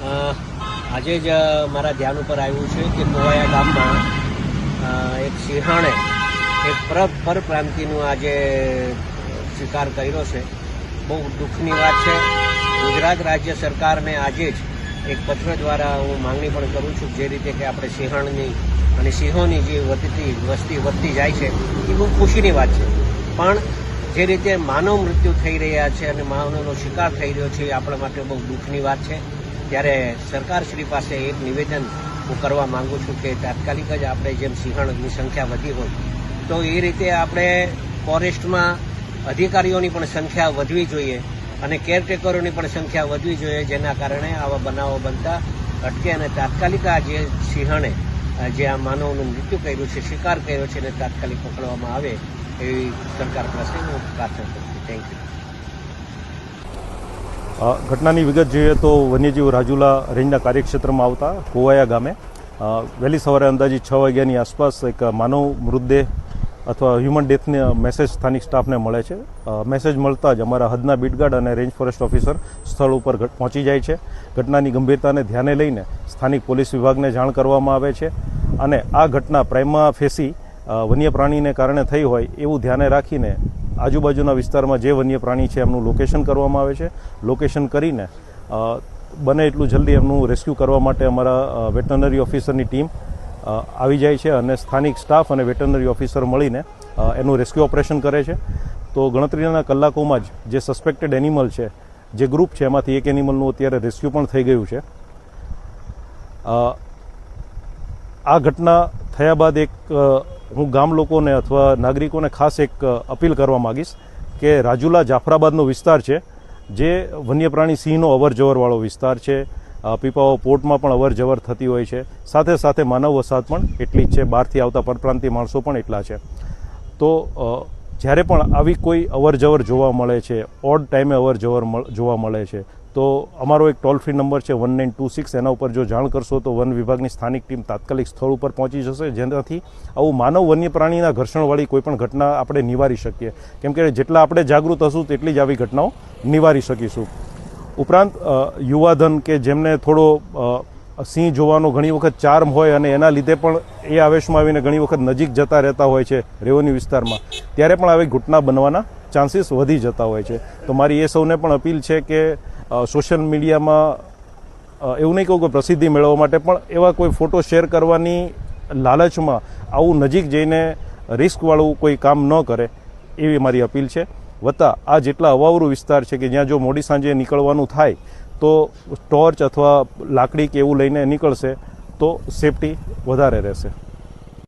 આજે જ મારા ધ્યાન ઉપર આવ્યું છે કે કોવાયા ગામમાં એક સિંહણે એક પરપ્રાંતિનું આજે શિકાર કર્યો છે. બહુ દુઃખની વાત છે. ગુજરાત રાજ્ય સરકારને આજે જ એક પત્ર દ્વારા હું માંગણી પણ કરું છું, જે રીતે કે આપણે સિંહણની અને સિંહોની જે વસ્તી વધતી જાય છે એ બહુ ખુશીની વાત છે, પણ જે રીતે માનવ મૃત્યુ થઈ રહ્યા છે અને માનવનો શિકાર થઈ રહ્યો છે એ આપણા માટે બહુ દુઃખની વાત છે. ત્યારે સરકારશ્રી પાસે એક નિવેદન હું કરવા માંગુ છું કે તાત્કાલિક જ આપણે જેમ સિંહણની સંખ્યા વધી હોય તો એ રીતે આપણે ફોરેસ્ટમાં અધિકારીઓની પણ સંખ્યા વધવી જોઈએ અને કેરટેકરોની પણ સંખ્યા વધવી જોઈએ, જેના કારણે આવા બનાવો બનતા અટકે અને તાત્કાલિક આ જે સિંહણે જે આ માનવનું મૃત્યુ કર્યું છે, શિકાર કર્યો છે, એને તાત્કાલિક પકડવામાં આવે એવી સરકાર પાસે હું પ્રાર્થના કરું છું. Thank you. ઘટનાની વિગત જોઈએ તો વન્યજીવ રાજુલા રેન્જના કાર્યક્ષેત્રમાં આવતા કોવાયા ગામે વહેલી સવારે અંદાજિત 6 વાગ્યાની આસપાસ એક માનવ મૃતદેહ અથવા હ્યુમન ડેથને મેસેજ સ્થાનિક સ્ટાફને મળે છે. મેસેજ મળતા જ અમારા હદના બીટગાર્ડ અને રેન્જ ફોરેસ્ટ ઓફિસર સ્થળ ઉપર પહોંચી જાય છે. ઘટનાની ગંભીરતાને ધ્યાને લઈને સ્થાનિક પોલીસ વિભાગને જાણ કરવામાં આવે છે અને આ ઘટના પ્રાઇમા ફેસી વન્ય પ્રાણીને કારણે થઈ હોય એવું ધ્યાને રાખીને આજુબાજુના વિસ્તારમાં જે વન્ય પ્રાણી છે એમનું લોકેશન કરવામાં આવે છે. લોકેશન કરીને બને એટલું જલ્દી એમનું રેસ્ક્યુ કરવા માટે અમારા વેટરનરી ઓફિસરની ટીમ આવી જાય છે અને સ્થાનિક સ્ટાફ અને વેટરનરી ઓફિસર મળીને એનું રેસ્ક્યુ ઓપરેશન કરે છે. તો ગણતરીના કલાકોમાં જ જે સસ્પેક્ટેડ એનિમલ છે, જે ગ્રુપ છે, એમાંથી એક એનિમલનું અત્યારે રેસ્ક્યુ પણ થઈ ગયું છે. આ ઘટના થયા બાદ હું ગામ લોકોને અથવા નાગરિકોને ખાસ એક અપીલ કરવા માગીશ કે રાજુલા જાફરાબાદનો વિસ્તાર છે, જે વન્ય પ્રાણી સિંહનો અવર જવરવાળો વિસ્તાર છે. પીપાવાવ પોર્ટમાં પણ અવર જવર થતી હોય છે. સાથે સાથે માનવ વસાહત પણ એટલી જ છે. બહારથી આવતા પરપ્રાંતીય માણસો પણ એટલા છે. તો જ્યારે પણ આવી કોઈ અવર જવર જોવા મળે છે, ઓડ ટાઈમે અવર જવર જોવા મળે છે, તો અમારો એક ટોલ ફ્રી નંબર છે 1926, એના ઉપર જો જાણ કરશો તો વન વિભાગની સ્થાનિક ટીમ તાત્કાલિક સ્થળ ઉપર પહોંચી જશે, જેનાથી આવું માનવ વન્ય પ્રાણીના ઘર્ષણવાળી કોઈ પણ ઘટના આપણે નિવારી શકીએ. કેમ કે જેટલા આપણે જાગૃત હશું તેટલી જ આવી ઘટનાઓ નિવારી શકીશું. ઉપરાંત યુવાધન કે જેમને થોડો સિંહ જોવાનો ઘણી વખત ચાર્મ હોય અને એના લીધે પણ એ આવેશમાં આવીને ઘણી વખત નજીક જતા રહેતા હોય છે રેવન્યુ વિસ્તારમાં, ત્યારે પણ આવી ઘટના બનવાના ચાન્સીસ વધી જતા હોય છે. તો મારી એ સૌને પણ અપીલ છે કે સોશિયલ મીડિયામાં એવું નહીં કહું કે પ્રસિદ્ધિ મેળવવા માટે, પણ એવા કોઈ ફોટો શેર કરવાની લાલચમાં આવું નજીક જઈને રિસ્કવાળું કોઈ કામ ન કરે એવી મારી અપીલ છે. વત્તા આ જેટલા અવાવરું વિસ્તાર છે કે જ્યાં જો મોડી સાંજે નીકળવાનું થાય તો ટોર્ચ અથવા લાકડી કે એવું લઈને નીકળશે તો સેફટી વધારે રહેશે.